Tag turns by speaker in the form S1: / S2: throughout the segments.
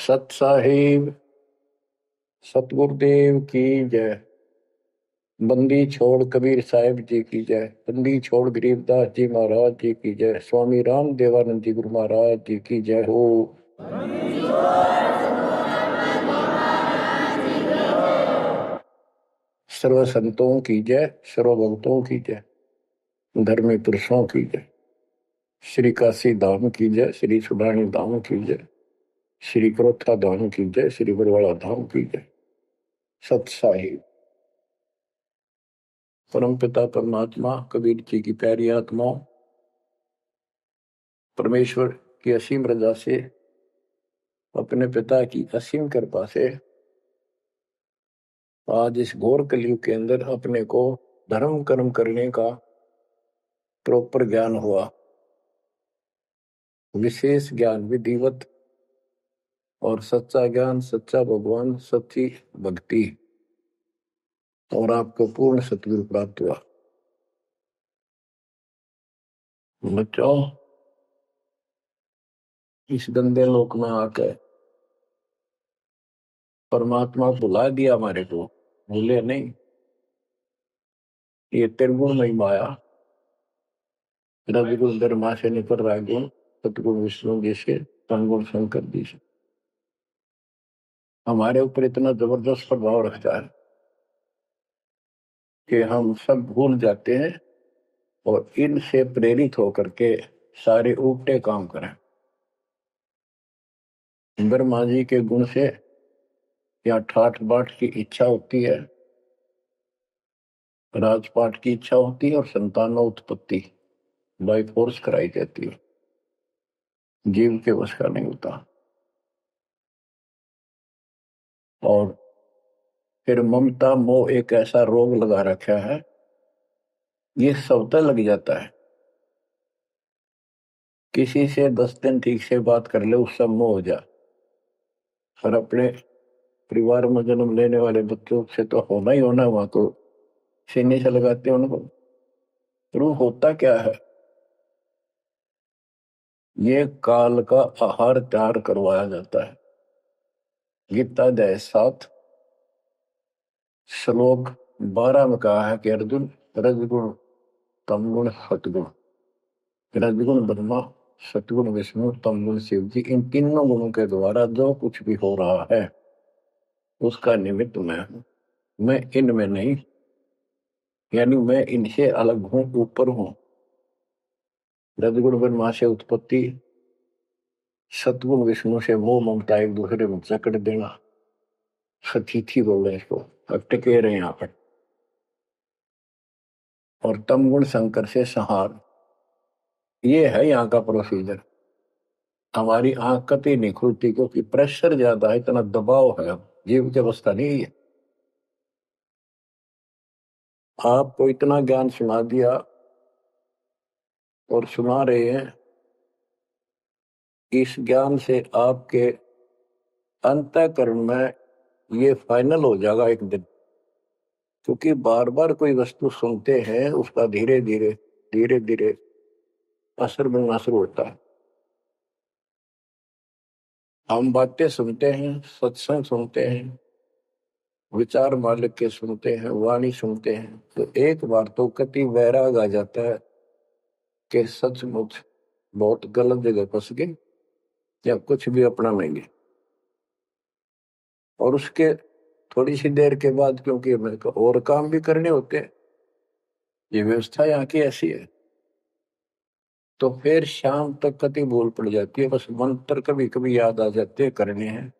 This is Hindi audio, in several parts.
S1: सत साहिब सतगुरुदेव की जय। बंदी छोड़ कबीर साहिब जी की जय। बंदी छोड़ गरीबदास जी महाराज जी की जय। स्वामी राम देवानंद जी गुरु महाराज जी की जय हो। सर्व संतों की जय, सर्व भक्तों की जय, धर्मी पुरुषों की जय। श्री काशी धाम की जय, श्री सुडानी धाम की जय, श्री क्रोथा धाम की जय, श्री बरवाड़ा धाम की जय। सत साहिब परम पिता परमात्मा कबीर जी की प्यारी आत्माओं, परमेश्वर की असीम रजा से, अपने पिता की असीम कृपा से आज इस घोर कलयुग के अंदर अपने को धर्म कर्म करने का प्रॉपर ज्ञान हुआ, विशेष ज्ञान विधिवत और सच्चा ज्ञान, सच्चा भगवान, सच्ची भक्ति और आपको पूर्ण सतगुरु प्राप्त हुआ। बच्चों, इस गंदे लोक में आकर परमात्मा भुला दिया हमारे को, भूले नहीं। ये त्रिगुण में माया, रविगुण धर्मा से निकल रहा है गुण, सतगुण विष्णु जी से, तमगुण शंकर जी से हमारे ऊपर इतना जबरदस्त प्रभाव रखता है कि हम सब भूल जाते हैं और इनसे प्रेरित होकर के सारे उल्टे काम करें। ब्रह्मा जी के गुण से या ठाठ बाट की इच्छा होती है, राजपाट की इच्छा होती है और संतान उत्पत्ति बाई फोर्स कराई जाती है, जीव के वश का नहीं होता। और फिर ममता मोह एक ऐसा रोग लगा रखा है, ये सबता लग जाता है। किसी से 10 दिन ठीक से बात कर ले, उससे मोह हो जा। और अपने परिवार में जन्म लेने वाले बच्चों से तो होना ही होना, वहां तो सीने से लगाते हैं उनको। रूह होता क्या है? ये काल का आहार तैयार करवाया जाता है। गीता अध्याय 7 श्लोक 12 में कहा है कि अर्जुन, रजगुण तमगुण सतगुण, रजगुण ब्रह्मा, सतगुण विष्णु, तमगुण शिव जी, इन तीनों गुणों के द्वारा जो कुछ भी हो रहा है उसका निमित्त मैं हूं। मैं इनमें नहीं, यानी मैं इनसे अलग हूं, ऊपर हूं। रजगुण ब्रह्मा से उत्पत्ति, सतगुण विष्णु से मोह ममता एक दूसरे में जकड़ देना, सतीथी बोल रहे इसको, अटके रहे यहां पर। और तमगुण शंकर से संहार, ये है यहाँ का प्रोसीजर। हमारी आंख कतई नहीं खुलती क्योंकि प्रेशर ज्यादा है, इतना दबाव है, जीव की अवस्था नहीं है। आपको इतना ज्ञान सुना दिया और सुना रहे हैं, इस ज्ञान से आपके अंतःकरण में ये फाइनल हो जाएगा एक दिन। क्योंकि बार बार कोई वस्तु सुनते हैं, उसका धीरे धीरे धीरे धीरे असर बनना शुरू होता है। हम बातें सुनते हैं, सत्संग सुनते हैं, विचार मालिक के सुनते हैं, वाणी सुनते हैं, तो एक बार तो कति वैराग आ जाता है कि सचमुच बहुत गलत जगह फंस गए या कुछ भी अपना लेंगे। और उसके थोड़ी सी देर के बाद, क्योंकि मेरे को और काम भी करने होते हैं, ये व्यवस्था यहाँ की ऐसी है, तो फिर शाम तक कति भूल पड़ जाती है। बस मंत्र कभी कभी याद आ जाते हैं, करने हैं।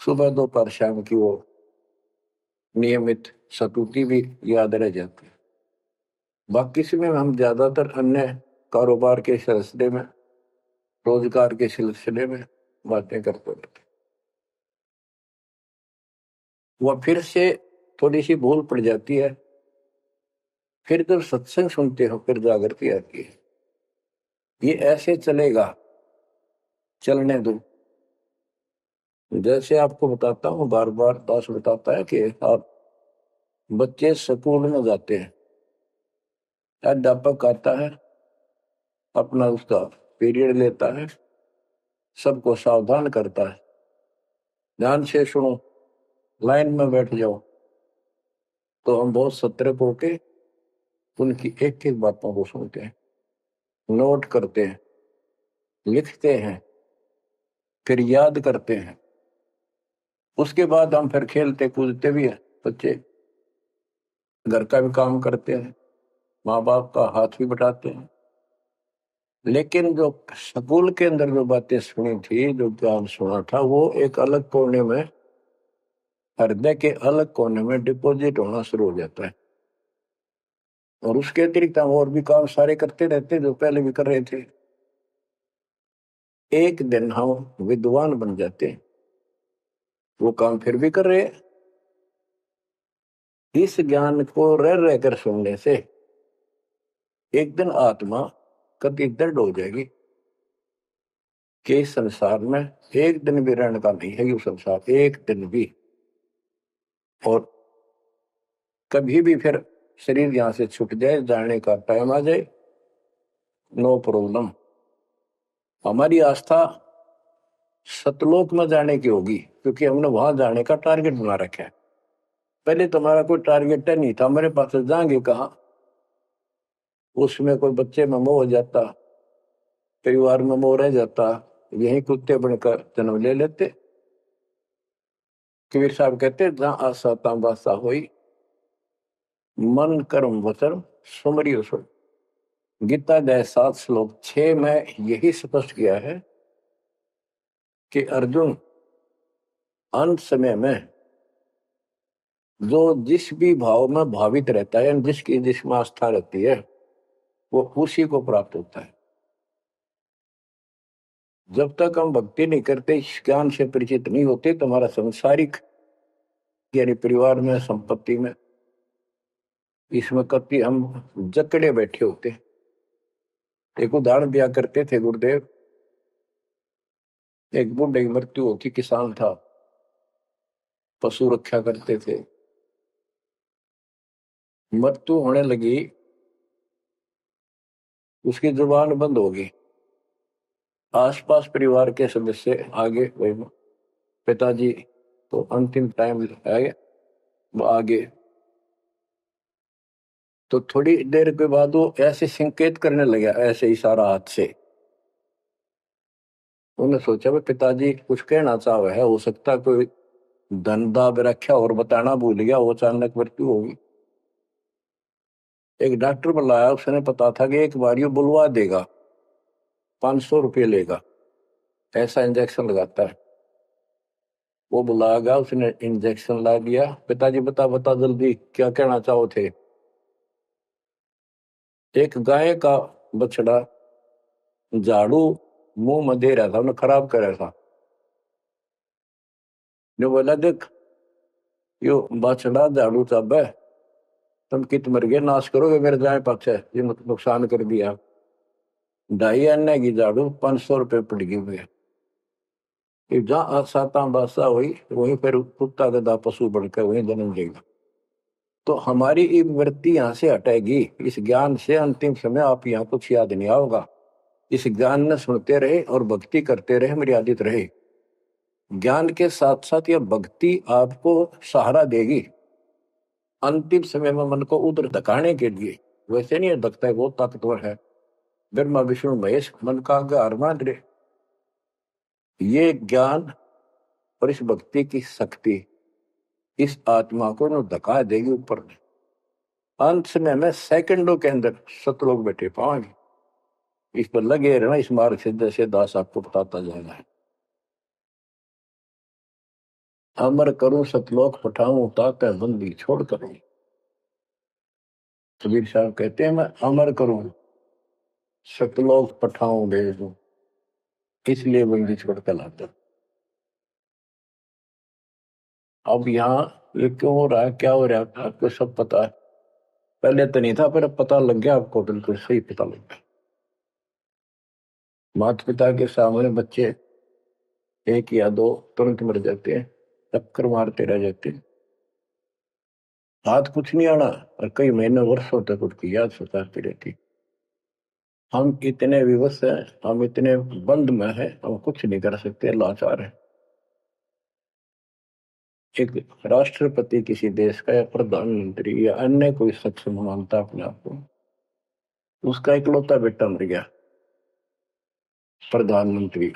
S1: सुबह दोपहर शाम की वो नियमित सतुति भी याद रह जाती है। बाकी समय हम ज्यादातर अन्य कारोबार के सिलसिले में, रोजगार के सिलसिले में बातें करते रहते। वह फिर से थोड़ी सी भूल पड़ जाती है। फिर जब सत्संग सुनते हो फिर जागृति आती है। ये ऐसे चलेगा, चलने दो। जैसे आपको बताता हूँ, बार बार दास बताता है कि आप बच्चे स्कूल में जाते हैं, अध्यापक आता है, अपना उसका पीरियड लेता है, सबको सावधान करता है, ध्यान से सुनो, लाइन में बैठ जाओ। तो हम बहुत सतर्क होके उनकी एक एक बातों को सुनते हैं, नोट करते हैं, लिखते हैं, फिर याद करते हैं। उसके बाद हम फिर खेलते कूदते भी हैं। बच्चे घर का भी काम करते हैं, माँ बाप का हाथ भी बटाते हैं। लेकिन जो स्कूल के अंदर जो बातें सुनी थी, जो ज्ञान सुना था, वो एक अलग कोने में, हृदय के अलग कोने में डिपॉजिट होना शुरू हो जाता है। और उसके अतिरिक्त हम और भी काम सारे करते रहते जो पहले भी कर रहे थे। एक दिन हम विद्वान बन जाते, वो काम फिर भी कर रहे हैं। इस ज्ञान को रह रहकर सुनने से एक दिन आत्मा कति दृढ़ हो जाएगी कि इस संसार में एक दिन भी रहने का नहीं है, ये संसार एक दिन भी। और कभी भी फिर शरीर यहां से छूट जाए, जाने का टाइम आ जाए, नो प्रॉब्लम। हमारी आस्था सतलोक में जाने की होगी, क्योंकि हमने वहां जाने का टारगेट बना रखा है। पहले तुम्हारा कोई टारगेट नहीं था, मेरे पास जाएंगे कहा। उसमें कोई बच्चे में मोह हो जाता, परिवार में मोह रह जाता, यही कुत्ते बनकर जन्म ले लेते। कबीर साहब कहते, जहां आशा तहां बासा हुई, मन कर्म वचन सुमरियो सुन। गीता अध्याय 7 श्लोक 6 में यही स्पष्ट किया है कि अर्जुन, अंत समय में जो जिस भी भाव में भावित रहता है, जिसकी जिसमें आस्था रहती है, वो उसी को प्राप्त होता है। जब तक हम भक्ति नहीं करते, इस ज्ञान से परिचित नहीं होते, तो हमारा संसारिक यानी परिवार में, संपत्ति में, इसमें कभी हम जकड़े बैठे होते। एक उदाहरण दिया करते थे गुरुदेव। एक बूढ़े की मृत्यु होती, किसान था, पशु रक्षा करते थे। मृत्यु होने लगी, उसकी जुबान बंद हो गई। आसपास परिवार के सदस्य आगे, भाई पिताजी तो अंतिम टाइम है, वो आगे। तो थोड़ी देर के बाद वो ऐसे संकेत करने लगा, ऐसे इशारा हाथ से। उन्होंने सोचा भाई पिताजी कुछ कहना चाहे है, हो सकता कोई धन दाब रखा और बताना भूल गया, वो अचानक मृत्यु होगी। एक डॉक्टर बुलाया, उसने पता था कि एक बार ये बुलवा देगा, 500 रुपये लेगा, ऐसा इंजेक्शन लगाता है। वो बुलाया गया, उसने इंजेक्शन ला दिया। पिताजी बता बता जल्दी क्या कहना चाहो थे। एक गाय का बछड़ा झाड़ू मुंह में दे रहा था, उन्हें खराब कर रहा था। ने बोला, देख यो बछड़ा झाड़ू चाब है, तुम कित मर गए, नाश करोगे मेरे गाय पक्ष है, ये नुकसान कर दिया। 2.5 आने की झाड़ू 500 रुपये पड़ गई हुई। जहां साता बासा हुई, वहीं फिर कुत्ता गधा पशु बढ़कर वहीं जन्म लेगा। तो हमारी ये वृत्ति यहाँ से हटेगी इस ज्ञान से। अंतिम समय आप यहाँ कुछ याद नहीं आओगा। इस ज्ञान में सुनते रहे और भक्ति करते रहे, मर्यादित रहे। ज्ञान के साथ साथ यह भक्ति आपको सहारा देगी अंतिम समय में मन को उधर धकाने के लिए। वैसे नहीं धकता है, बहुत ताकतवर है। ब्रह्मा विष्णु महेश मन का आधार मान रहे। ये ज्ञान और इस भक्ति की शक्ति इस आत्मा को न धका देगी ऊपर। अंत समय में सेकंडों के अंदर सतलोक बैठे पाएंगे। इस पर लगे रहना, इस मार्ग से जैसे दास आपको बताता जाना है। अमर करूं सतलोक पठाऊं, ताकि बंदी छोड़ करूं। कबीर साहब कहते हैं, मैं अमर करूं सतलोक पठाऊं भेज दूं, इसलिए बंदी छोड़ कर लाता। अब यहाँ ये क्यों हो रहा है, क्या हो रहा है, आपको सब पता है। पहले तो नहीं था, पर अब पता लग गया आपको, बिल्कुल सही पता लग गया। माता पिता के सामने बच्चे एक या दो तुरंत मर जाते हैं, चक्कर मारते रह जाते हैं, हाथ कुछ नहीं आना, और कई महीने वर्षों तक उसकी याद सताती रहती। हम इतने विवश हैं, हम इतने बंद में हैं, हम कुछ नहीं कर सकते, लाचार हैं। एक राष्ट्रपति किसी देश का या प्रधानमंत्री या अन्य कोई शख्स मानता अपने आप को, उसका इकलौता बेटा मर गया, प्रधानमंत्री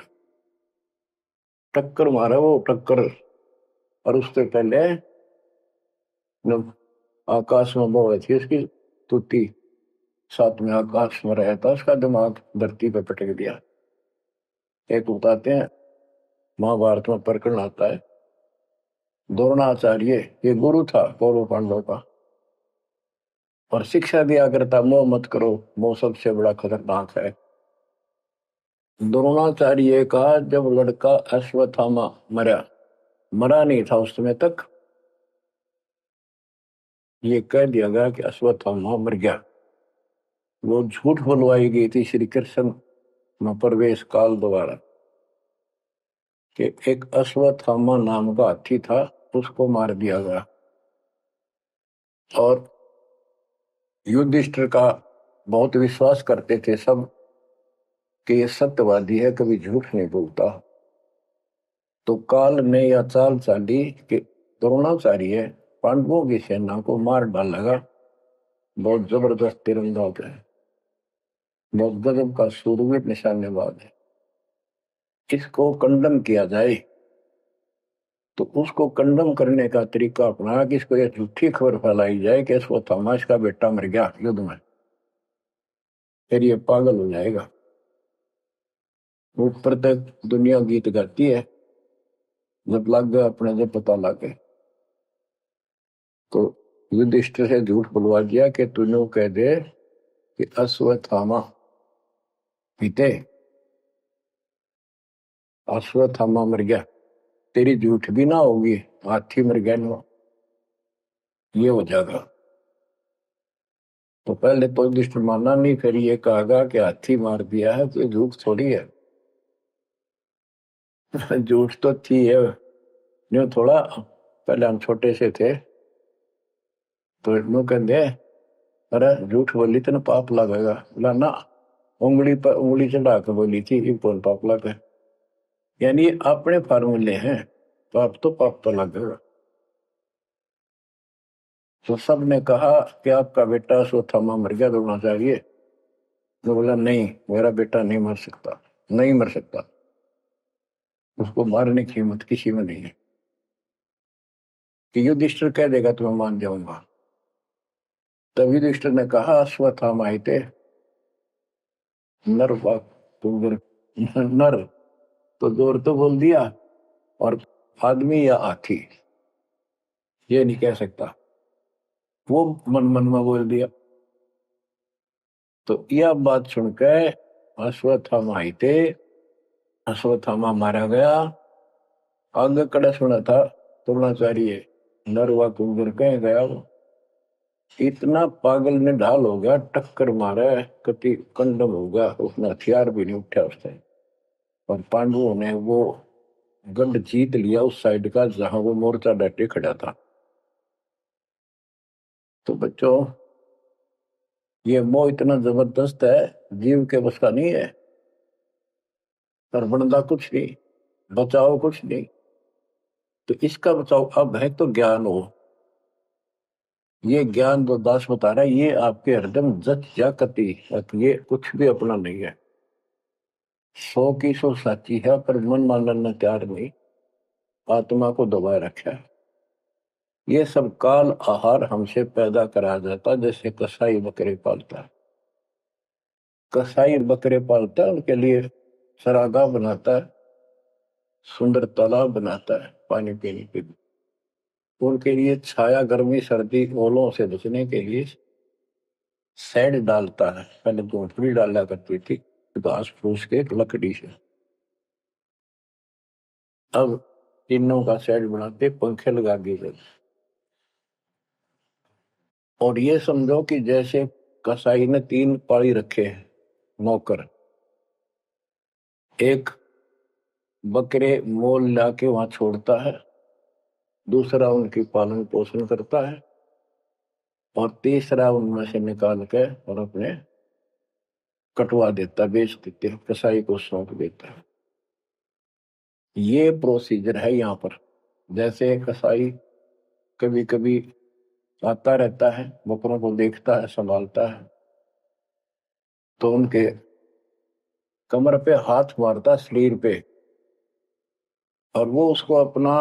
S1: टक्कर मारा वो टक्कर, और उससे पहले जब आकाश में वो थी उसकी तुती, सातवें आकाश में रहा था, उसका दिमाग धरती पे पटक दिया। एक बताते हैं महाभारत में प्रकरण आता है, द्रोणाचार्य ये गुरु था कौरव पांडव का, और शिक्षा दिया करता मोह मत करो, मोह सबसे बड़ा खतरनाक है। द्रोणाचार्य का जब लड़का अश्वत्थामा मरा नहीं था उस समय तक, ये कह दिया गया कि अश्वत्थामा मर गया। वो झूठ बुलवाई गई थी श्री कृष्ण में प्रवेश काल द्वारा कि एक अश्वत्थामा नाम का हाथी था, उसको मार दिया गया। और युधिष्ठिर का बहुत विश्वास करते थे सब कि ये सत्यवादी है, कभी झूठ नहीं बोलता। तो काल ने या चाल चाली कि द्रोणाचार्य पांडवों की सेना को मार डालेगा। बहुत जबरदस्त तीरंदाज है, बहुत गजब का शूरवीर निशानेबाज है, इसको कंडम किया जाए। तो उसको कंडम करने का तरीका अपना कि इसको ये झूठी खबर फैलाई जाए कि अश्वत्थामा का बेटा मर गया युद्ध में, फिर ये पागल हो जाएगा। ऊपर तक दुनिया गीत गाती है, जब लग गया अपने जब पता लग गया तो युधिष्ठिर से झूठ बुलवा दिया कि तूने कह दे कि अश्वत्थामा पीते, अश्वत्थामा मर गया, तेरी झूठ भी ना होगी, हाथी मर गया ना, ये हो जाएगा। तो पहले तो युधिष्ठिर माना नहीं, फिर ये कहा कि हाथी मार दिया है तो झूठ थोड़ी है। झूठ तो थी है, जो थोड़ा पहले हम छोटे से थे तो नो कहते अरे झूठ बोली तो ना पाप लगेगा, बोला ना, उंगली पर उंगली चढ़ा के बोली थी ये कौन पाप लगे। यानी अपने फार्मूले हैं, पाप तो लगेगा। तो सब ने कहा कि आपका बेटा अश्वत्थामा मर गया द्रोणाचार्य। तो बोला नहीं, मेरा बेटा नहीं मर सकता, नहीं मर सकता, उसको मारने की हिम्मत किसी में नहीं है। कि युधिष्ठिर कह देगा तो मैं मान जाऊंगा। तब युधिष्ठिर ने कहा अश्वत्थामा थे नर नर, तो जोर तो बोल दिया, और आदमी या हाथी ये नहीं कह सकता, वो मन मन में बोल दिया। तो यह बात सुनकर अश्वत्थामा थे, अश्वत्थामा मारा गया। आगे कड़ा सुना था द्रोणाचार्य नरवा कुंजर कह गया, वो इतना पागल ने ढाल हो गया, टक्कर मारा कति कंडम हो गया, उसने हथियार भी नहीं उठा उसने। और पांडवों ने वो गढ़ जीत लिया उस साइड का जहां वो मोर्चा डटे खड़ा था। तो बच्चों ये मोह इतना जबरदस्त है, जीव के बस का नहीं है। पर बनता कुछ नहीं, बचाओ कुछ नहीं। तो इसका बचाओ अब है तो ज्ञान हो। ये ज्ञान जो दास बता रहा है ये आपके हृदय में जच जा कति, ये कुछ भी अपना नहीं है। 100 की 100 साची है, पर मन मानना तैयार नहीं, आत्मा को दबाए रखा है। ये सब काल आहार हमसे पैदा कराया जाता, जैसे कसाई बकरे पालता है। कसाई बकरे पालता है, उनके लिए सरागा बनाता है, सुंदर तालाब बनाता है पानी पीने के लिए, उनके लिए छाया गर्मी सर्दी ओलों से बचने के लिए शेड डालता है। पहले झोंपड़ी डाला करती थी घास फूस के लकड़ी से, अब टीनों का शेड बनाते, पंखे लगा दिए गए। और ये समझो कि जैसे कसाई ने 3 पाली रखे हैं नौकर, एक बकरे मोल लाके वहां छोड़ता है, दूसरा उनकी पालन पोषण करता है, और तीसरा उनमें से निकाल के और अपने कटवा देता, बेच देते हैं, कसाई को सौंप देता है। ये प्रोसीजर है यहाँ पर। जैसे कसाई कभी कभी आता रहता है, बकरों को देखता है, संभालता है, तो उनके कमर पे हाथ मारता, शरीर पे, और वो उसको अपना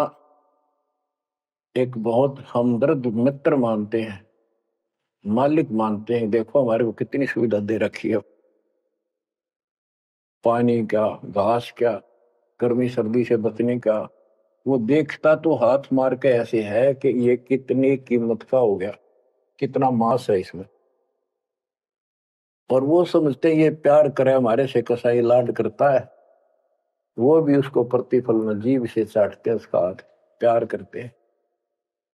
S1: एक बहुत हमदर्द मित्र मानते हैं, मालिक मानते हैं। देखो हमारे को कितनी सुविधा दे रखी है, पानी क्या, घास क्या, गर्मी सर्दी से बचने का। वो देखता तो हाथ मार के ऐसे है कि ये कितनी कीमत का हो गया, कितना मांस है इसमें। और वो समझते हैं ये प्यार करे हमारे से, कसाई लाड करता है, वो भी उसको प्रतिफल में जीभ से चाटते हैं उसका हाथ, प्यार करते हैं।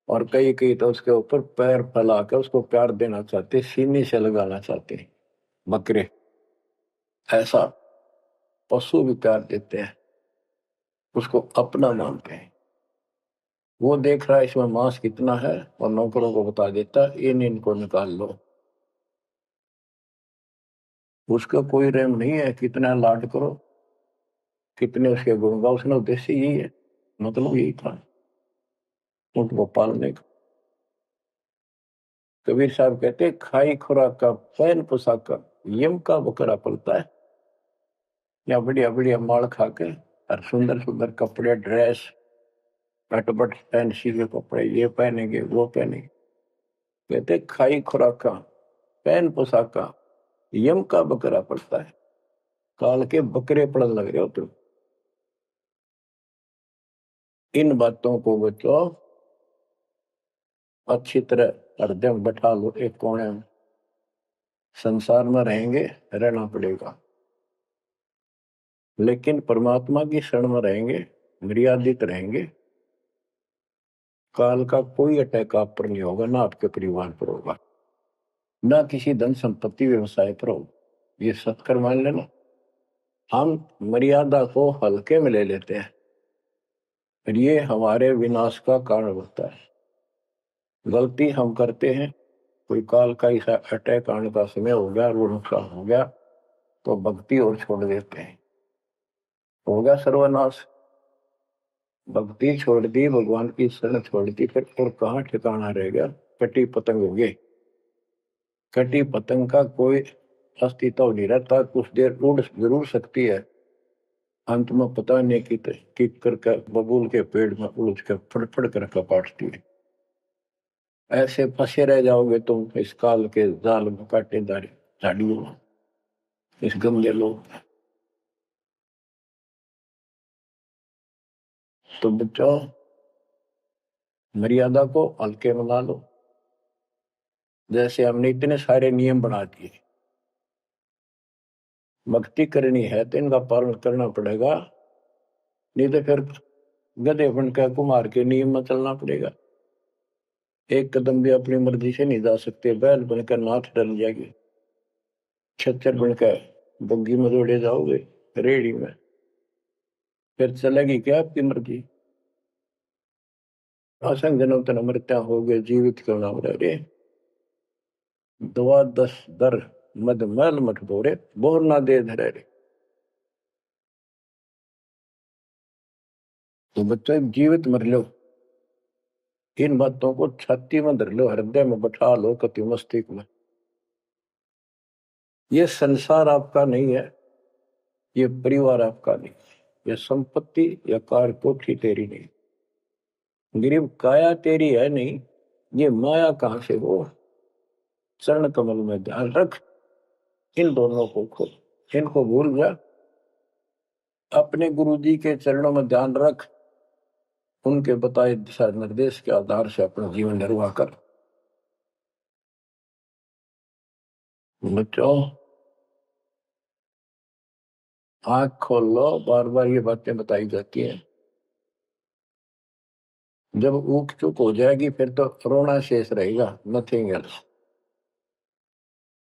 S1: और कई कई तो उसके ऊपर पैर फैला कर उसको प्यार देना चाहते, सीने से लगाना चाहते हैं। बकरे ऐसा पशु भी प्यार देते हैं, उसको अपना मानते हैं। वो देख रहा है इसमें मांस कितना है, और नौकरों को बता देता है इनको निकाल लो। उसका कोई रेम नहीं है, कितना लाड करो, कितने उसके गुण गाओ। उसने उद्देश्य यही है, मतलब यही था उनको पालने का। कबीर साहब कहते खाई खुराक का, पैन पोशाक का, यम का बकरा पलता है। या बढ़िया बढ़िया माल खा के और सुंदर सुंदर कपड़े, ड्रेस, कटबट फैंसी के कपड़े, ये पहनेंगे वो पहनेंगे। कहते खाई खुराक का, पैन पोशाक का, यम का बकरा पड़ता है। काल के बकरे पड़न लग रहे हो तुम। इन बातों को बचो, अच्छी तरह हृदय में बैठा लो एक कोने में। संसार में रहेंगे, रहना पड़ेगा, लेकिन परमात्मा की शरण में रहेंगे, मर्यादित रहेंगे। काल का कोई अटैक आप पर नहीं होगा, ना आपके परिवार पर होगा, ना किसी धन संपत्ति व्यवसाय पर होगा। ये सत्कर मान लेना। हम मर्यादा को हल्के में ले लेते हैं, और ये हमारे विनाश का कारण होता है। गलती हम करते हैं, कोई काल का ऐसा अटैक आने का समय हो गया, वो नुकसान हो गया, तो भक्ति और छोड़ देते हैं, हो गया सर्वनाश। भक्ति छोड़ दी, भगवान की शरण छोड़ दी, फिर और कहाँ ठिकाना रह गया। कटी पतंग हो गए। कटी पतंग का कोई अस्तित्व नहीं रहता, कुछ देर उड़ जरूर सकती है, अंत में पता नहीं कि करके बबूल के पेड़ में उलझ कर फड़फड़ कर कपाटती है। ऐसे फंसे रह जाओगे तुम इस काल के जाल में, कांटेदार झाड़ियों में, इस गंदे लोग। तो बच्चों, मर्यादा को हल्के में ला लो। जैसे हमने इतने सारे नियम बना दिए, भक्ति करनी है तो इनका पालन करना पड़ेगा, नहीं तो फिर गधे बनकर कुमार के नियम में चलना पड़ेगा। एक कदम भी अपनी मर्जी से नहीं जा सकते, बैल बनकर नाथ डल जाएगी, छच्चर बनकर बग्गी में दौड़े जाओगे, रेड़ी में, फिर चलेगी क्या आपकी मर्जी। असंग जन्म तन मृत्या हो गए, जीवित क्यों नाम रे। दवा दस दर मद मैल मठ बोरे, बोर ना दे धरे रे। तो बच्चों जीवित मर लो, इन बातों को छाती में धर लो, हृदय में बैठा लो, कति मस्तिष्क में। ये संसार आपका नहीं है, ये परिवार आपका नहीं, ये संपत्ति या कार कोठी तेरी नहीं, गरीब काया तेरी है नहीं, ये माया कहां से हो। चरण कमल में ध्यान रख, इन दोनों को खो, इनको भूल जा, अपने गुरु जी के चरणों में ध्यान रख, उनके बताए दिशा निर्देश के आधार से अपना जीवन निर्वाह कर। बच्चों, आंख खोल लो, बार बार ये बातें बताई जाती हैं। जब ऊक चुप हो जाएगी फिर तो रोना शेष रहेगा, नथिंग एल्स।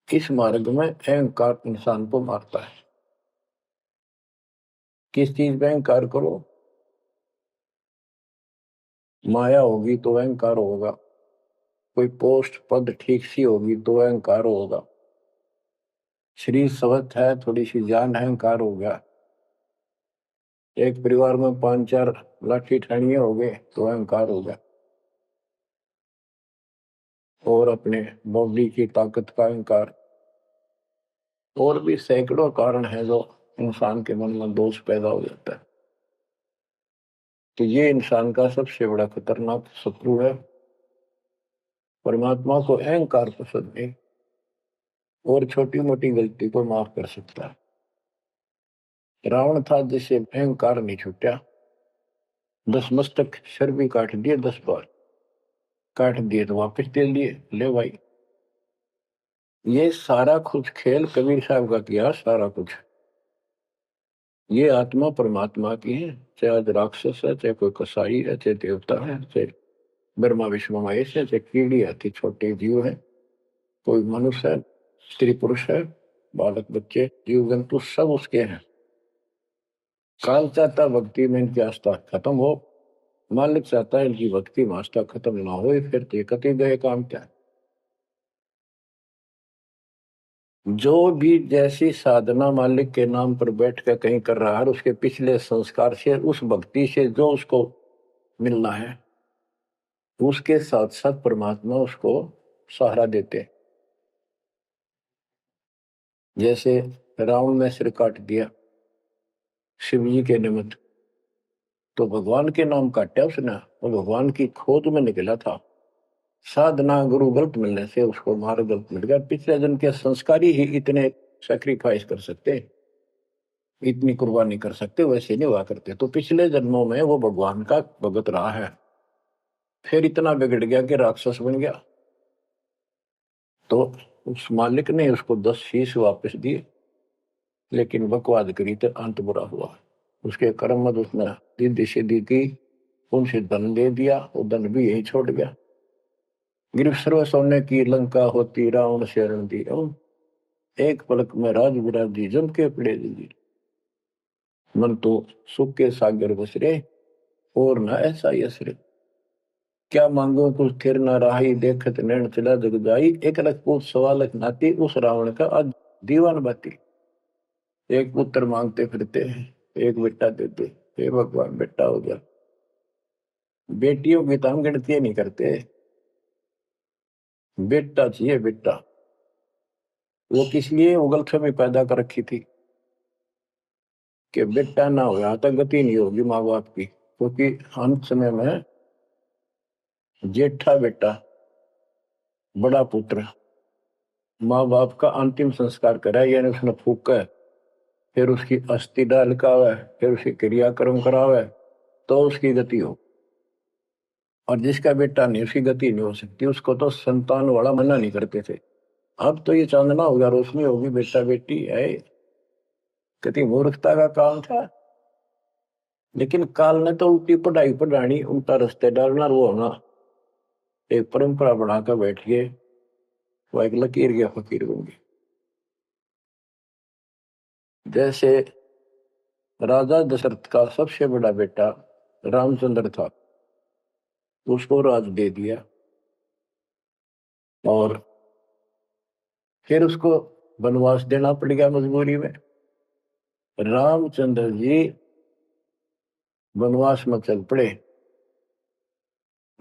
S1: इस मार्ग में अहंकार इंसान को मारता है। किस चीज पे अहंकार करो, माया होगी तो अहंकार होगा, कोई पोस्ट पद ठीक सी होगी तो अहंकार होगा, शरीर स्वस्थ है, थोड़ी सी जान, अहंकार हो गया। एक परिवार में 5-4 लाठी ठानिया हो गए तो अहंकार हो गया, और अपने बॉडी की ताकत का अहंकार, और भी सैकड़ों कारण है जो इंसान के मन में दोष पैदा हो जाता है। तो ये इंसान का सबसे बड़ा खतरनाक शत्रु है। परमात्मा को अहंकार पसंद नहीं, और छोटी मोटी गलती को माफ कर सकता है। रावण था जिसे अहंकार नहीं छूटा, 10 मस्तक सर भी काट दिए, 10 बार काट दिए तो वापस दे दिए, ले भाई। ये सारा कुछ खेल कबीर साहब का किया, सारा कुछ। ये आत्मा परमात्मा की है, चाहे आज राक्षस है, चाहे कोई कसाई है, चाहे देवता है, चाहे ब्रह्मा विष्णु महेश है, चाहे कीड़ी आती छोटे जीव है, कोई मनुष्य है, स्त्री पुरुष है, बालक बच्चे जीव जंतु सब उसके हैं। काल चाहता भक्ति में इनकी आस्था खत्म हो, मालिक चाहता है इनकी भक्ति में आस्था खत्म ना हो, फिर तो कति गए काम क्या। जो भी जैसी साधना मालिक के नाम पर बैठ कर कहीं कर रहा है, उसके पिछले संस्कार से, उस भक्ति से जो उसको मिलना है, उसके साथ साथ परमात्मा उसको सहारा देते। जैसे रावण ने सिर काट दिया शिव जी के निमित्त, तो भगवान के नाम काटा उसने, वो भगवान की खोज में निकला था। साधना गुरु गलत मिलने से उसको मार्ग गलत मिल गया। पिछले जन्म के संस्कारी ही इतने सैक्रिफाइस कर सकते, इतनी कुर्बानी कर सकते, वैसे नहीं हुआ करते। तो पिछले जन्मों में वो भगवान का भगत रहा है, फिर इतना बिगड़ गया कि राक्षस बन गया। तो उस मालिक ने उसको 10 शीश वापस दिए, लेकिन बकवाद करी तो अंत बुरा हुआ। उसके कर्म मत उसने रिद्धि सिद्धि की, उनसे धन दे दिया, वो धन भी यही छोड़ गया। गिरफ्त सर्व सोने की लंका होती, रावण शरण दी, एक पलक में राज विराजी, जम के पड़े दी। मन तो सुख के सागर बसरे, और न ऐसा यसरे। क्या मांगो कुछ थिर न राही, देखत नैन चला जग जाई। एक लख पूत सवा लख नाती, उस रावण का आज दीवान बाती। एक पुत्र मांगते फिरते हैं, एक बेटा देते, हे भगवान बेटा हो गया। बेटियों की तो हम गिनती नहीं करते, बेटा चाहिए बेटा। वो किस लिए उगलफहमी पैदा कर रखी थी कि बेटा ना हो तो गति नहीं होगी माँ बाप की, क्योंकि अंत समय में जेठा बेटा, बड़ा पुत्र माँ बाप का अंतिम संस्कार कराए, यानी उसने फूका, फिर उसकी अस्थि डाल कावे, फिर उसकी क्रियाक्रम करावे, तो उसकी गति हो। और जिसका बेटा नहीं, उसकी गति नहीं हो सकती। उसको तो संतान वाला मना नहीं करते थे। अब तो ये चांदना होगा, रोशनी होगी, बेटा बेटी है, कितनी मूर्खता का काम था। लेकिन काल ने तो उल्टी पढ़ाई पढ़ानी, उल्टा रास्ते डालना, वो होना एक परंपरा बनाकर बैठ गए, वो एक लकीर के फकीर बन गए। जैसे राजा दशरथ का सबसे बड़ा बेटा रामचंद्र था, उसको राज दे दिया, और फिर उसको वनवास देना पड़ गया मजबूरी में। रामचंद्र जी वनवास में चल पड़े।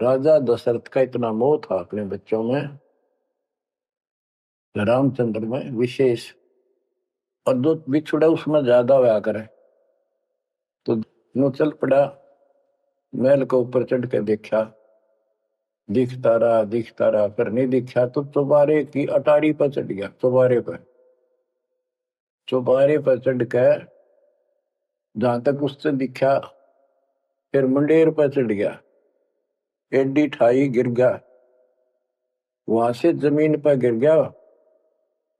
S1: राजा दशरथ का इतना मोह था अपने बच्चों में, रामचंद्र में विशेष, और जो बिछुड़ा उसमें ज्यादा हुआ करे। तो नो चल पड़ा, महल के ऊपर चढ़ के देखा, दिखता रहा, पर नहीं दिखा तो चौबारे की अटारी पर चढ़ गया। चौबारे पर चढ़ कर जहां तक उससे दिखा, फिर मुंडेर पर चढ़ गया, एडी ठाई गिर गया, वहां से जमीन पर गिर गया,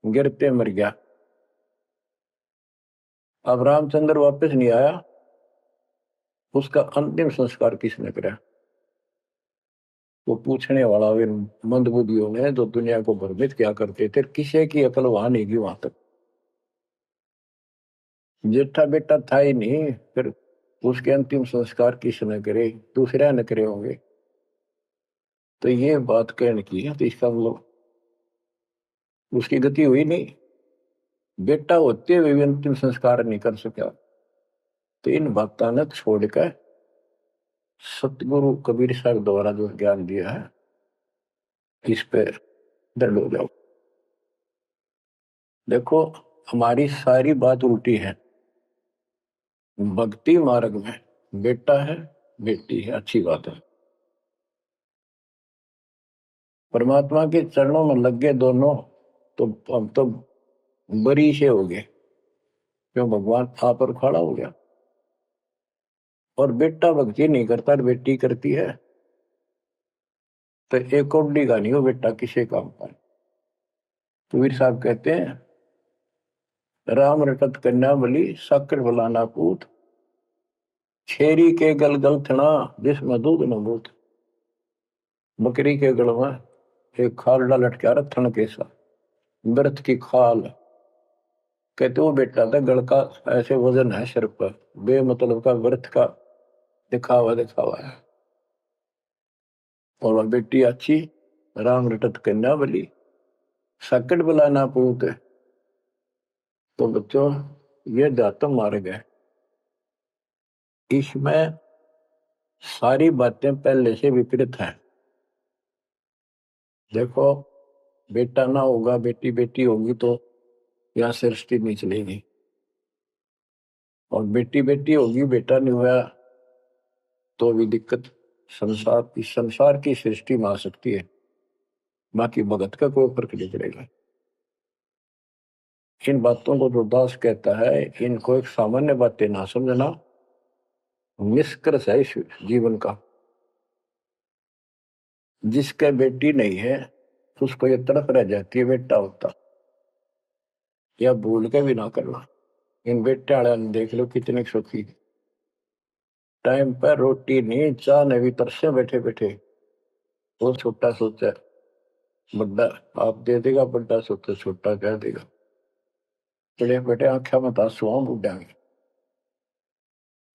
S1: गिरते मर गया। अब रामचंद्र वापस नहीं आया, उसका अंतिम संस्कार किसने करा? वो पूछने वाला वे मंदबुद्धियों ने जो दुनिया को भ्रमित क्या करते थे, किसी की अकल वहां नहीं गई वहां तक। जेठा बेटा था ही नहीं, फिर उसके अंतिम संस्कार किसने करे? दूसरे ने करे होंगे। तो ये बात कहने की है, तो इसका मतलब उसकी गति हुई नहीं, बेटा होते हुए भी अंतिम संस्कार नहीं कर सका। तो इन बातों ने छोड़कर सतगुरु कबीर साहब द्वारा जो ज्ञान दिया है इस पे दृढ़ हो जाओ। देखो हमारी सारी बात उल्टी है। भक्ति मार्ग में बेटा है बेटी है, अच्छी बात है। परमात्मा के चरणों में लग गए दोनों तो हम तो बरी से हो गए, क्यों भगवान आप पर खड़ा हो गया। और बेटा भक्ति नहीं करता और बेटी करती है तो एक कोडी का नहीं हो बेटा किसी काम का। कबीर साहब कहते हैं राम रटत कन्या बली साकर फलाना पूत, छेरी के गल गल थना जिसमें दूध न बूत। बकरी के गल में एक खाल लटका रहा थन के साथ, व्रत की खाल। कहते वो बेटा था गल का ऐसे वजन है सिर पर, बेमतलब का व्रत का दिखावा दिखावा है। और वह बेटी अच्छी राम रटत कन्या बली साकट बलाना पूत। तो बच्चों ये दातम मार्ग है, इसमें सारी बातें पहले से विपरीत हैं। देखो बेटा ना होगा बेटी बेटी होगी तो यहाँ सृष्टि नहीं चलेगी, और बेटी बेटी होगी बेटा नहीं हुआ तो भी दिक्कत संसार की सृष्टि में आ सकती है। बाकी भगत का कोई फर्क नहीं पड़ेगा। इन बातों को जो दास कहता है इनको एक सामान्य बातें ना समझना, निष्कर्ष है इस जीवन का। जिसके बेटी नहीं है उसको ये तड़प रह जाती है बेटा होता, या भूल के भी ना करना। इन बेटे वाले देख लो कितने सुखी, टाइम पर रोटी नहीं चाह नहीं भी तरसे बैठे बैठे। वो छोटा सोचा बड़ा आप दे देगा, बड़ा सोचा छोटा कह देगा। बड़े बेटे आंखें में आंसू बुढ़ाएंगे।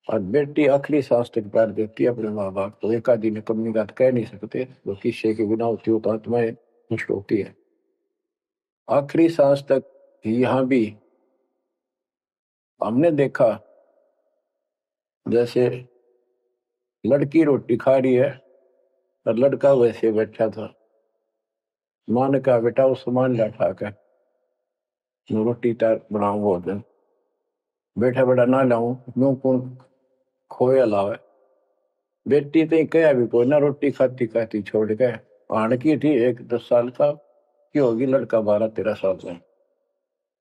S1: और बेटी आखिरी सांस तक प्यार देती है अपने माँ बाप को, एक आदि ने कमी बात कह नहीं सकते, वो किस्से के बिना होती हो तो आत्माएं नष्ट होती है। आखिरी सांस तक यहाँ भी हमने देखा जैसे लड़की रोटी खा रही है और लड़का वैसे बैठा था। माँ ने कहा बेटा वो सामान ला कर रोटी तार बनाऊ भोजन। बैठा बेटा ना लाऊं यूं कौन खोया लावे। बेटी तो कह भी कोई ना, रोटी खाती खाती छोड़ के आण की थी, एक 10 साल का की होगी, लड़का 12-13 साल का।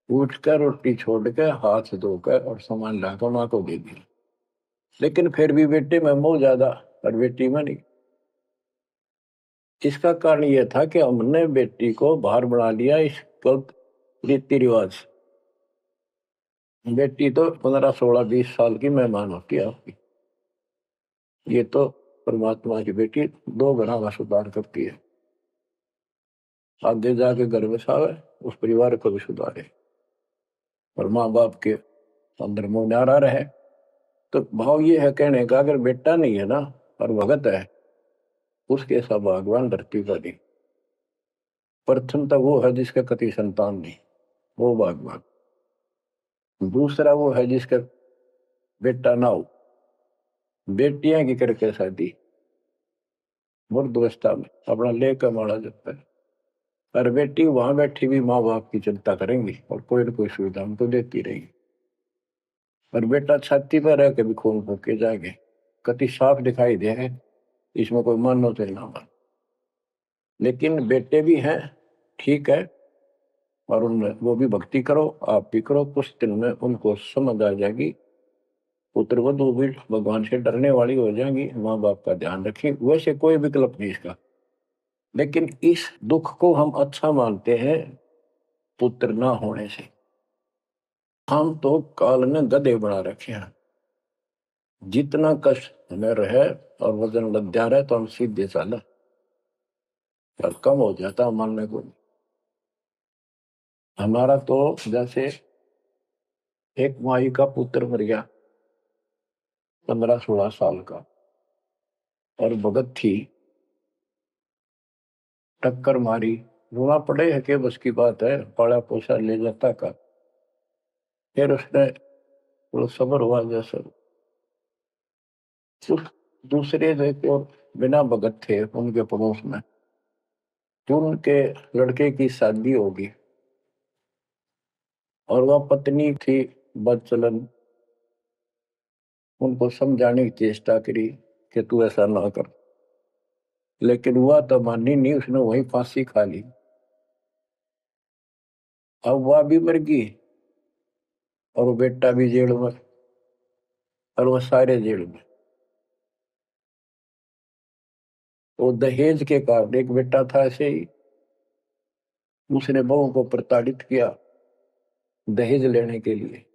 S1: उठ कर रोटी छोड़ के हाथ धोकर और सामान लाकर माँ को दे दिया। लेकिन फिर भी बेटे में मोह ज्यादा और बेटी में नहीं। इसका कारण यह था कि हमने बेटी को बाहर बना लिया इस गलत रीति रिवाज। बेटी तो 15-16-20 साल की मेहमान होती है आपकी, ये तो परमात्मा की बेटी 2 गुना का सुधार करती है। आगे जाके घर बसावे उस परिवार को भी सुधारे और माँ बाप के अंदर मोह न्यारा रहे। तो भाव ये है कहने का, अगर बेटा नहीं है ना और भगत है उसके ऐसा भगवान धरती पर नहीं। प्रथम तो वो है जिसका कति संतान नहीं, वो भगवान। दूसरा वो है जिसका बेटा ना हो, बेटियां की करके शादी वृद्धावस्था में अपना लेकर मारा जाता है। और बेटी वहां बैठी भी माँ बाप की चिंता करेंगी और कोई ना कोई सुविधा उनको देती रहेगी। और बेटा छाती पर रह के भी खून फूके जाएंगे, कति साफ दिखाई दे है, इसमें कोई मानो तो ना मान। लेकिन बेटे भी हैं ठीक है, और उनमें वो भी भक्ति करो आप भी करो, कुछ दिन में उनको समझ आ जाएगी। पुत्र वधू भी भगवान से डरने वाली हो जाएंगी, माँ बाप का ध्यान रखें, वैसे कोई विकल्प नहीं इसका। लेकिन इस दुख को हम अच्छा मानते हैं पुत्र ना होने से। हम तो काल ने गधे बना रखे हैं, जितना कष्ट हमें रहे और वजन लग जा रहा है तो हम सीधे चाला और कम हो जाता मानने को। हमारा तो जैसे एक माई का पुत्र मर गया 15-16 साल का, और भगत थी, टक्कर मारी, रोना पड़े है कि बस की बात है, पाला पोसा ले जाता का। फिर उसने थोड़ा सबर हुआ जैसे उस दूसरे एक और बिना भगत थे उनके पड़ोस में, जो उनके लड़के की शादी होगी और वह पत्नी थी बदचलन, उनको समझाने की चेष्टा करी कि तू ऐसा ना कर, लेकिन वह तो मानी नहीं, उसने वही फांसी खा ली। अब वह भी मर गई और वो बेटा भी जेल में और वो सारे जेल में। वो दहेज के कारण, एक बेटा था ऐसे ही, उसने बहू को प्रताड़ित किया दहेज लेने के लिए,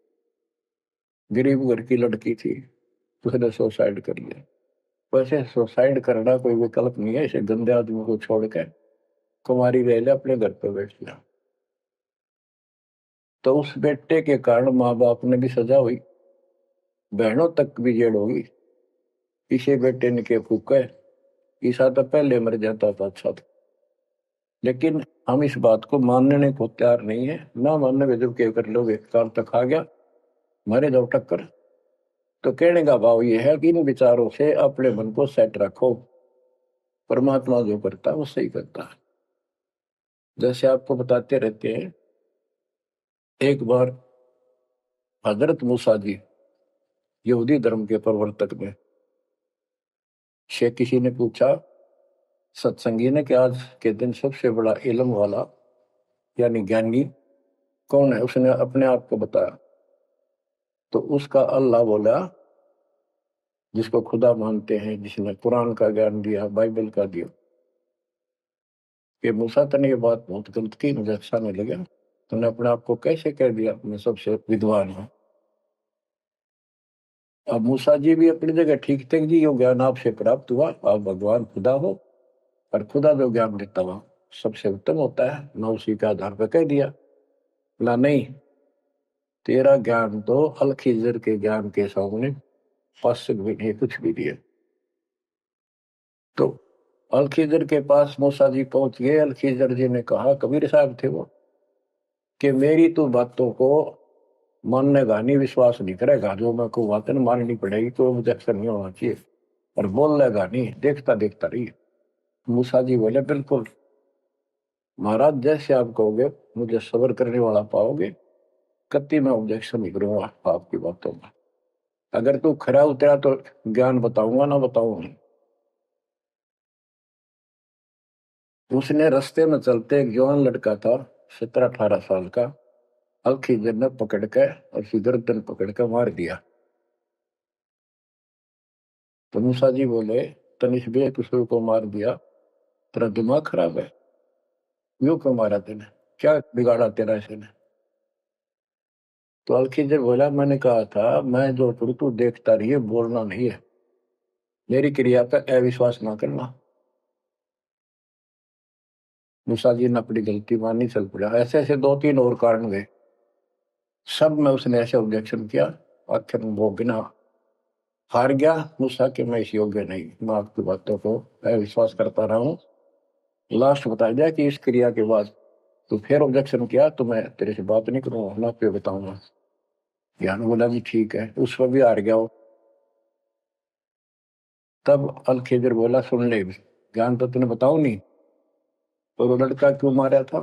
S1: गरीब घर की लड़की थी, उसने सुसाइड कर लिया। वैसे सुसाइड करना कोई विकल्प नहीं है, इसे गंदे आदमी को छोड़ के कुमारी रह ले, अपने घर पे बैठ लिया। तो उस बेटे के कारण माँ बाप ने भी सजा हुई, बहनों तक भी जेल होगी। इसे बेटे ने के फूके, ईसा तो पहले मर जाता था अच्छा था। लेकिन हम इस बात को मानने को तैयार नहीं है, ना मानने में जब क्या कर लोगे, काल तक आ गया मारे जाओ टक्कर। तो कहने का भाव ये है कि इन विचारों से अपने मन को सेट रखो, परमात्मा जो करता है वो सही करता है। जैसे आपको बताते रहते हैं, एक बार हजरत मूसा जी यहूदी धर्म के प्रवर्तक में से किसी ने पूछा सत्संगी ने कि आज के दिन सबसे बड़ा इल्म वाला यानी ज्ञानी कौन है, उसने अपने आप को बताया। तो उसका अल्लाह बोला, जिसको खुदा मानते हैं, जिसने कुरान का ज्ञान दिया, बाइबल का दिया। कि मूसा तने ये बात बहुत गलत की, मुझे अच्छा नहीं लगा, तूने अपने आप को कैसे कह दिया मैं सबसे विद्वान हूँ। अब मूसा जी भी अपनी जगह ठीक थे जी, यो ज्ञान आपसे प्राप्त हुआ, आप भगवान खुदा हो, और खुदा जो ज्ञान देता हुआ सबसे उत्तम होता है, मैं उसी के आधार पर कह दिया। बोला नहीं, तेरा ज्ञान तो अल खिजर के ज्ञान के सामने पास भी नहीं, कुछ भी नहीं है। तो अल खिजर के पास मूसा जी पहुंच गए। अल खिजर जी ने कहा, कबीर साहब थे वो, कि मेरी तो बातों को मानने का नहीं, विश्वास नहीं करेगा, जो मैं को बातें माननी पड़ेगी, तो ऑब्जेक्शन नहीं होना चाहिए, और बोल लेगा नहीं, देखता देखता रही। मूसा जी बोले बिल्कुल महाराज, जैसे आप कहोगे, मुझे सब्र करने वाला पाओगे, कति मैं ऑब्जेक्शन नहीं करूंगा आपकी बातों में। अगर तू खरा उतरा तो ज्ञान बताऊंगा, ना बताऊंगा। उसने रास्ते में चलते एक जवान लड़का था 17-18 साल का, अलखीजर ने पकड़ के और उसकी गर्दन पकड़ के मार दिया। तो मूसा जी बोले, तनिष बे किसी को मार दिया, तेरा दिमाग खराब है, यूं क्यों मारा तेने, क्या बिगाड़ा तेरा इसने। तो अलखीजर बोला, मैंने कहा था मैं जो करूँ तू देखता रही है, बोलना नहीं है, मेरी क्रिया पर अविश्वास ना करना। मूसा जी ने अपनी गलती मानी, चल पड़ा। ऐसे ऐसे 2-3 और कारण गए, सब में उसने ऐसे ऑब्जेक्शन किया, आखिर वो बिना हार गया मूसा कि मैं इस योग्य नहीं, मैं आपकी बातों को विश्वास करता रहा हूँ। लास्ट बता दिया कि इस क्रिया के बाद तो फिर ऑब्जेक्शन किया तो मैं तेरे से बात नहीं करूंगा, ना पे बताऊंगा। ज्ञान बोला जी ठीक है, उस पर भी हार गया वो। तब अल खिजर बोला, सुन ले, ज्ञान तो तूने बताऊ नहीं, तो वो लड़का क्यों मारा था।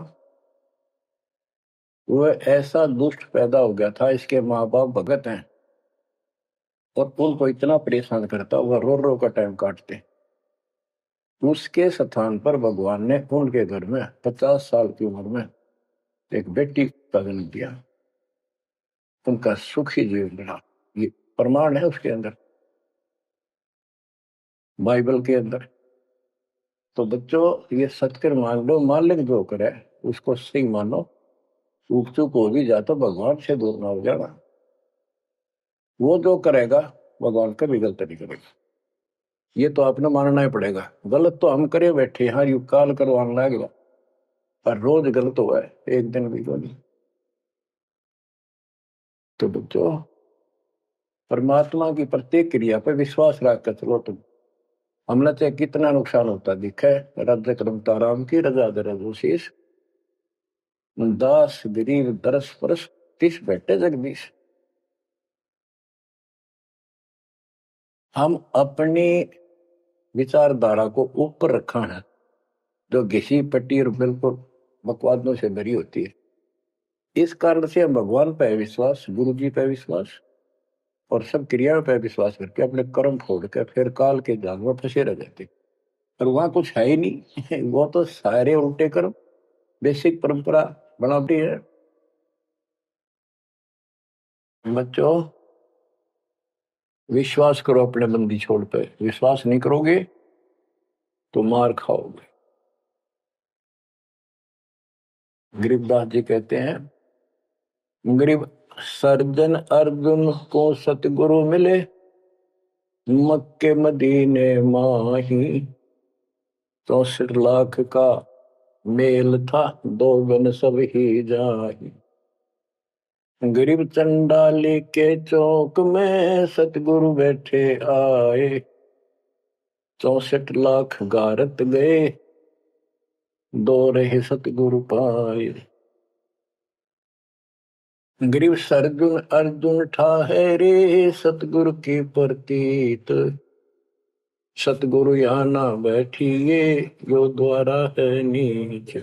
S1: वो ऐसा दुष्ट पैदा हो गया था, इसके माँ बाप भगत हैं और उनको इतना परेशान करता, वह रो रो का टाइम काटते। उसके स्थान पर भगवान ने उनके घर में 50 साल की उम्र में एक बेटी का जन्म दिया, उनका सुखी जीवन रहा। ये प्रमाण है उसके अंदर, बाइबल के अंदर। तो बच्चों, ये सत्य मान लो, मालिक जो करे उसको सही मानो, चूक चूक हो भी जा तो भगवान से दूर ना हो जाना। वो जो करेगा भगवान कभी गलत नहीं करेगा, ये तो आपने मानना ही पड़ेगा। गलत तो हम करे बैठे, हाँ यू काल करवाने लगेगा, पर रोज गलत हुआ है, एक दिन भी तो नहीं। तो बच्चों, परमात्मा की प्रत्येक क्रिया पर विश्वास रख कर चलो तुम, हमने चाहे कितना नुकसान होता दिखा है। राज्य करमता राम की रजा दरशीष, दास गरीब दरस परस, तिस बैठे जगदीश। हम अपनी विचारधारा को ऊपर रखा है, जो घिसी पट्टी और बिल्कुल बकवादों से भरी होती है। इस कारण से हम भगवान पे विश्वास, गुरु जी पे विश्वास और सब क्रियाओं पे विश्वास करके अपने कर्म छोड़ के फिर काल के जाल में फंसे रह जाते। और वहां कुछ है ही नहीं वो तो सारे उल्टे कर्म, बेसिक परंपरा बनावटी है। बच्चों, विश्वास करो अपने बंदी छोड़ पे, विश्वास नहीं करोगे तो मार खाओगे। गरीबदास जी कहते हैं, गरीब सर्जन अर्जुन को सतगुरु मिले, मक्के मदीने माही, 64 लाख का मेल था, दो गन सब ही जाही। गरीब चंडाली के चौक में सतगुरु बैठे आए, 64 लाख गारत गए, दो रहे सतगुरु पाए। गरीब सरजुन अर्जुन ठाहरे, सतगुरु की प्रतीत, सतगुरु यहाँ ना बैठिए, जो द्वारा है नीच।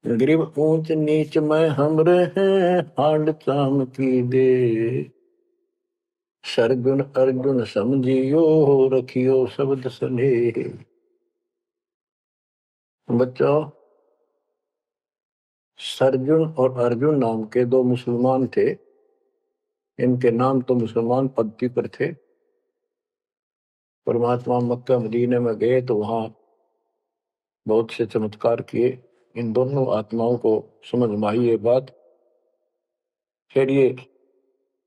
S1: गरीब ऊंच नीच में हम रहे, हांड चाम की दे, सरजुन अर्जुन समझियो, रखियो शब्द स्नेह। बच्चों, सरजुन और अर्जुन नाम के दो मुसलमान थे। इनके नाम तो मुसलमान पद्धति पर थे। परमात्मा मक्का मदीने में गए तो वहां बहुत से चमत्कार किए। इन दोनों आत्माओं को समझ में आई ये बात। फिर ये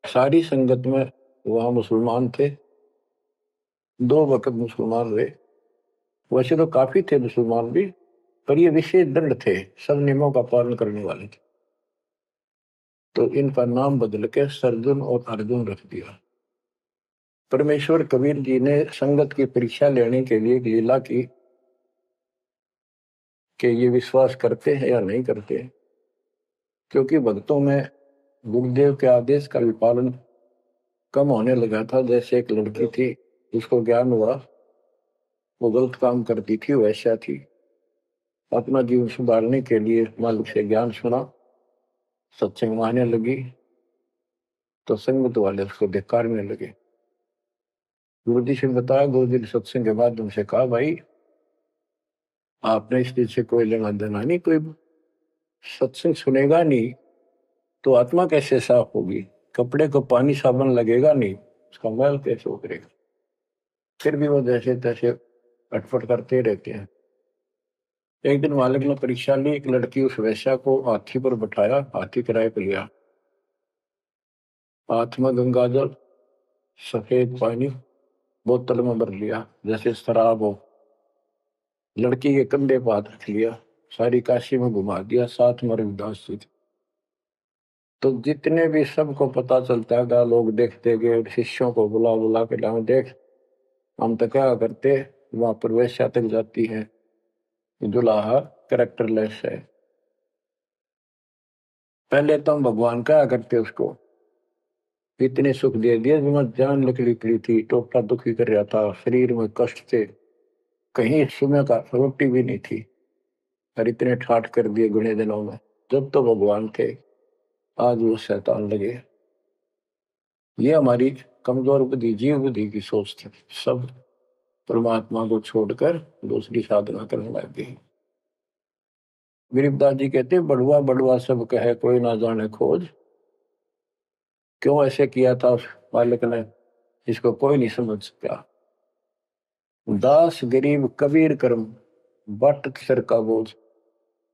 S1: सारी संगत में वहां मुसलमान थे, 2 वक्त मुसलमान रहे। वैसे तो काफी थे मुसलमान भी, पर ये विशेष दंड थे, सब नियमों का पालन करने वाले थे। तो इनका नाम बदल के सरजुन और अर्जुन रख दिया। परमेश्वर कबीर जी ने संगत की परीक्षा लेने के लिए एक लीला की कि ये विश्वास करते हैं या नहीं करते। क्योंकि भक्तों में गुरुदेव के आदेश का भी पालन कम होने लगा था। जैसे एक लड़की थी, उसको ज्ञान हुआ वो गलत काम करती थी, वैसा थी। अपना जीवन सुधारने के लिए मालिक से ज्ञान सुना, सत्संग मानने लगी, तो संगत वाले उसको धिक्कारने लगे। गुरु जी से बताया, गुरु जी ने सत्संग के बाद उनसे कहा, भाई आपने इस चीज से कोई लेना देना नहीं, कोई सत्संग सुनेगा नहीं तो आत्मा कैसे साफ होगी, कपड़े को पानी साबुन लगेगा नहीं, उसका मैल कैसे उतरेगा। फिर भी वो जैसे तैसे अटपट करते रहते हैं। एक दिन मालिक ने परीक्षा ली, एक लड़की उस वैश्या को हाथी पर बैठाया, हाथी किराए पर लिया, हाथ में गंगाजल, सफेद पानी बोतल में भर लिया जैसे शराब हो। लड़की के कंधे पर हाथ रख लिया, सारी काशी में घुमा दिया, साथ में रविदास जी थे। तो जितने भी सबको पता चलता है, लोग देखते गए, शिष्यों को बुला बुला के लाओ, देख हम तो क्या करते, वहां पर वैश्या तक जाती है, दुल्हा कैरेक्टरलेस है। पहले तो हम भगवान क्या करते उसको, इतने सुख दे दिए, जान निकली पड़ी थी, टोटा दुखी कर रहा था, शरीर में कष्ट थे, कहीं सुबह का रोटी भी नहीं थी, और इतने ठाठ कर दिए गुणे दिनों में। जब तो भगवान थे, आज वो शैतान लगे। ये हमारी कमजोर बुद्धि, जीव बुद्धि की सोच थी। सब परमात्मा को छोड़कर दूसरी साधना करने लग गई। गरीबदास जी कहते, बड़ुआ बड़ुआ सब कहे, कोई ना जाने खोज। क्यों ऐसे किया था उस मालिक ने, इसको कोई नहीं समझ सका। दास गरीब कबीर कर्म, बट सर का बोझ,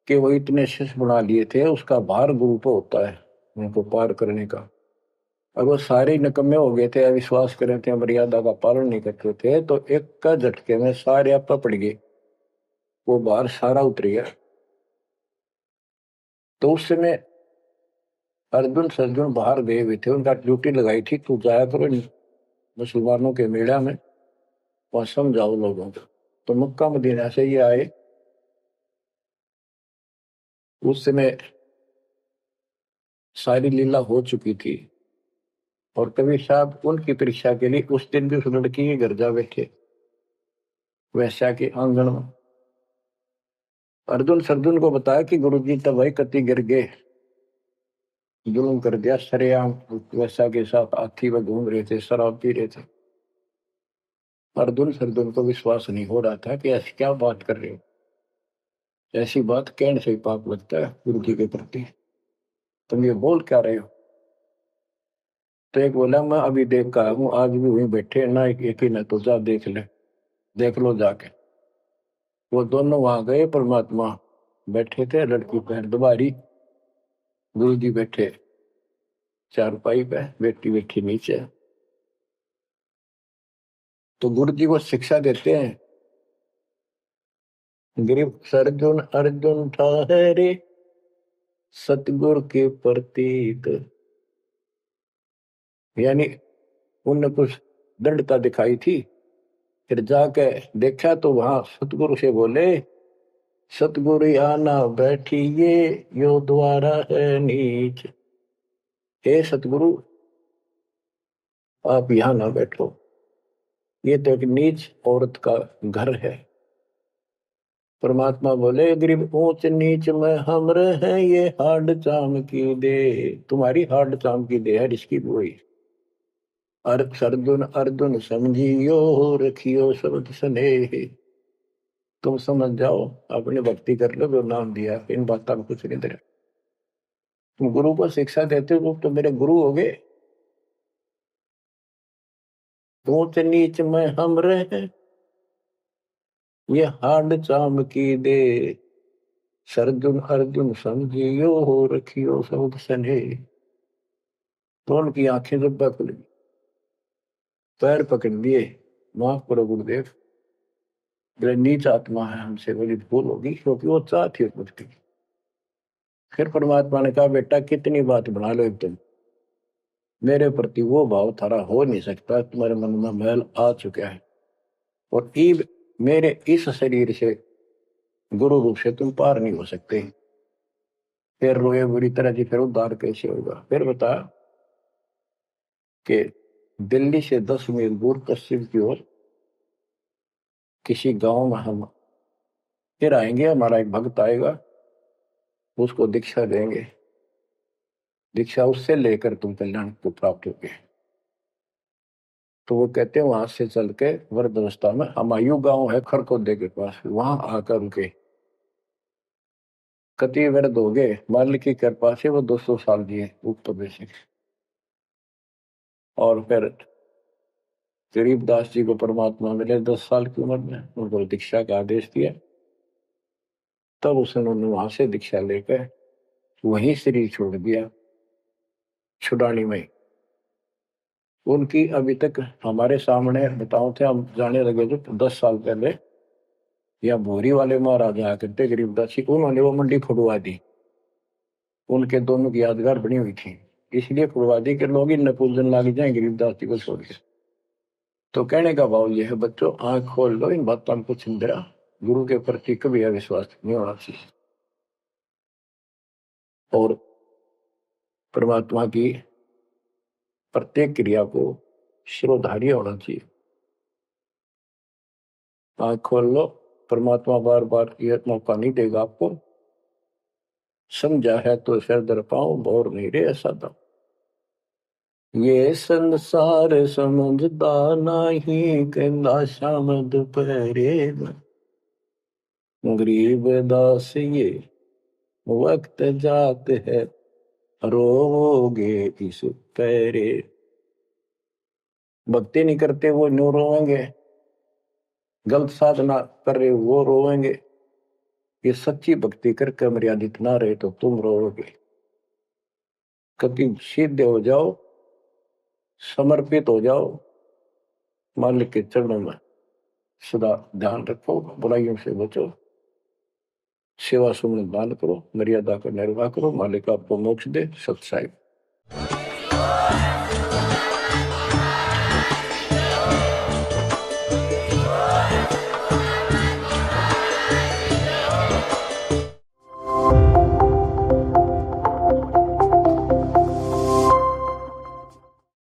S1: कि वो इतने शिष्य बना लिए थे, उसका भार गुरु पे होता है उनको पार करने का। और वो सारे निकम्मे हो गए थे, अविश्वास कर रहे थे, मर्यादा का पालन नहीं करते थे, तो एक का झटके में सारे आप पड़ गए, वो भार सारा उतर गया। तो उस समय अर्जुन सर्जुन बाहर गए हुए थे, उनका ड्यूटी लगाई थी, तू जाया करो मुसलमानों के मेला में, वहां समझाओ लोगों को। तो मक्का मदीना से ये आए। उस समय सारी लीला हो चुकी थी, और कबीर साहब उनकी परीक्षा के लिए उस दिन भी उस लड़की के घर जा बैठे, वैश्या के आंगन में। अर्जुन सरजुन को बताया कि गुरुजी तब भाई कति गिर गए, जुल्म कर दिया सरेआम, वैश्या के साथ हाथी में घूम रहे थे, शराब पी रहे थे। अर्जुन सरजुन को विश्वास नहीं हो रहा था कि ऐसी क्या बात कर रहे हो, ऐसी बात कहने से ही पाप लगता है गुरु जी के प्रति, तुम ये बोल क्या रहे हो। तो एक बोला मैं अभी देख का हूँ, आज भी वहीं बैठे ना, एक ही ना, तो जा देख ले, देख लो जाके। वो दोनों वहां गए, परमात्मा बैठे थे, लड़की पैर दबारी, गुरु जी बैठे चारपाई पे, बेटी बैठी नीचे। तो गुरु जी को शिक्षा देते हैं, गिरिव सरजुन अर्जुन ठहरे सतगुरु के प्रतीक, यानी उनने कुछ दृढ़ता दिखाई थी। फिर जाके देखा तो वहां सतगुरु से बोले, सतगुरु आना बैठिए यो द्वारा है नीच, हे सतगुरु आप यहाँ ना बैठो, ये तो एक नीच औरत का घर है। परमात्मा बोले, गरीब ऊंच नीच में हम रहे, ये हाड चाम की दे, तुम्हारी हाड चाम की दे है इसकी कोई। अर्जुन अर्जुन समझियो रखियो शब्द स्नेह, तुम समझ जाओ, अपनी भक्ति कर लो, जो नाम दिया, इन बातों में कुछ नहीं दे। तुम गुरु को शिक्षा देते हो तो मेरे गुरु हो गए। ऊंच नीच में हम रहे, ये हाड चाम की दे, सरजुन अर्जुन समझियो हो रखियो शब्द स्नेह। तो उनकी आंखें जब खुल गई, पैर पकड़ लिए, माफ करो गुरुदेव, मेरे नीच आत्मा है, हमसे बड़ी भूल होगी, क्योंकि वो चाहती है मुझकी। फिर परमात्मा ने कहा, बेटा कितनी बात बना लो तुम, मेरे प्रति वो भाव थारा हो नहीं सकता, तुम्हारे मन में मैल आ चुका है, और ईब मेरे इस शरीर से गुरु रूप से तुम पार नहीं हो सकते। फिर रोए बुरी तरह जी, फिर उद्धार कैसे होगा। फिर बता कि दिल्ली से 10 मील दूर पश्चिम की ओर किसी गांव में हम फिर आएंगे, हमारा एक भक्त आएगा, उसको दीक्षा देंगे, दीक्षा उससे लेकर तुम कल्याण को प्राप्त होगे। तो वो कहते हैं वहां से चल के वृद्धावस्था में हमायूं गांव है खरकोदे के पास, वहां आकर रुके। कति वृद्ध हो गए, मालिक की कृपा से वो 200 साल जिए ऊपर से। और फिर गरीबदास जी को परमात्मा मिले 10 साल की उम्र में, उनको दीक्षा का आदेश दिया। तब उसने वहां से दीक्षा लेकर वहीं शरीर छोड़ दिया, छुड़ानी में। उनकी अभी तक हमारे सामने बताओ थे, हम जाने लगे थे 10 साल पहले, या भोरी वाले महाराजा करते गरीबदास जी, उन्होंने वो मंडी फुड़वा दी, उनके दोनों की यादगार बनी हुई थी, इसलिए फुड़वा दी कि लोग इन पूजन लाग जाए गरीबदास जी को छोड़ के। तो कहने का भाव यह है बच्चों, आंख खोल लो, इन बातों को चिंतरा, गुरु के प्रति कभी अविश्वास नहीं होना चाहिए, और परमात्मा की प्रत्येक क्रिया को शिरोधार्य होना चाहिए। आंख खोल लो, परमात्मा बार बार यह मौका नहीं देगा आपको, समझा है तो सिर दर पाओ, और नहीं रे ऐसा दो। ये संसार समझदा नहीं, कहंदा शाम दोपहरे में, गरीब दास ये वक्त जात है, रोवोगे इस पैरे। भक्ति नहीं करते वो न्यू रोएंगे, गलत साधना कर रहे वो रोएंगे, ये सच्ची भक्ति करके मर्यादित ना रहे तो तुम रोओगे। कभी सीधे हो जाओ, समर्पित हो जाओ, मालिक के चरणों में सदा ध्यान रखो, बुराइयों से बचो, सेवा सुमन दान करो, मर्यादा का निर्वाह करो, मालिक आपको मोक्ष दे। सत साहिब।